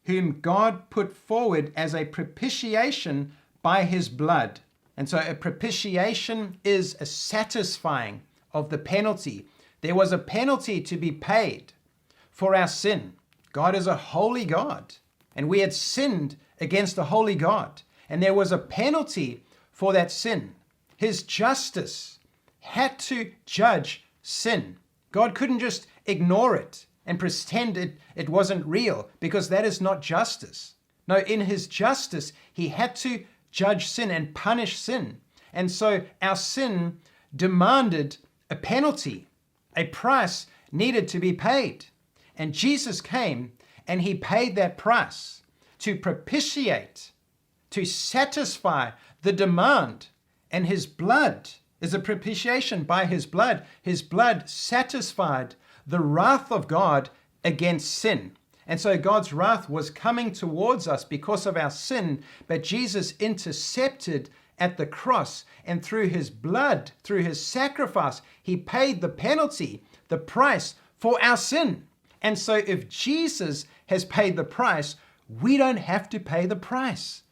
whom God put forward as a propitiation by his blood. And so a propitiation is a satisfying of the penalty. There was a penalty to be paid for our sin. God is a holy God, and we had sinned against a holy God, and there was a penalty for that sin. His justice had to judge sin. God couldn't just ignore it and pretend it wasn't real, because that is not justice. No, in his justice, he had to judge sin and punish sin. And so our sin demanded a penalty. A price needed to be paid. And Jesus came and he paid that price to propitiate, to satisfy the demand. And his blood is a propitiation by his blood. His blood satisfied the wrath of God against sin. And so God's wrath was coming towards us because of our sin, but Jesus intercepted at the cross, and through his blood, through his sacrifice, he paid the penalty, the price for our sin. And so if Jesus has paid the price, we don't have to pay the price.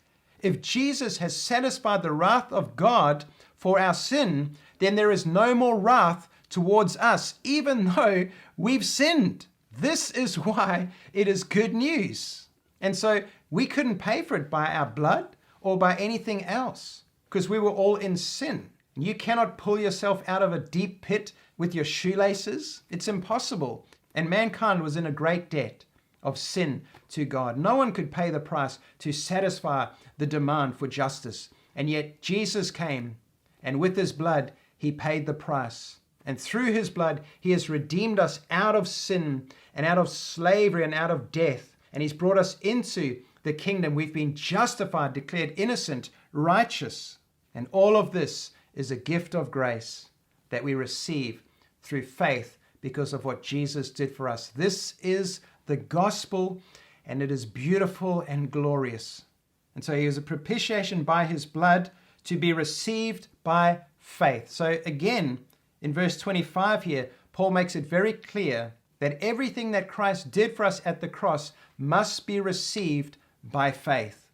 If Jesus has satisfied the wrath of God for our sin, then there is no more wrath towards us, even though we've sinned. This is why it is good news. And so we couldn't pay for it by our blood or by anything else, because we were all in sin. You cannot pull yourself out of a deep pit with your shoelaces. It's impossible. And mankind was in a great debt of sin to God. No one could pay the price to satisfy the demand for justice. And yet Jesus came, and with his blood, he paid the price. And through his blood, he has redeemed us out of sin and out of slavery and out of death. And he's brought us into the kingdom. We've been justified, declared innocent, righteous. And all of this is a gift of grace that we receive through faith because of what Jesus did for us. This is the gospel, and it is beautiful and glorious. And so he is a propitiation by his blood to be received by faith. So again, in verse 25 here, Paul makes it very clear that everything that Christ did for us at the cross must be received by faith.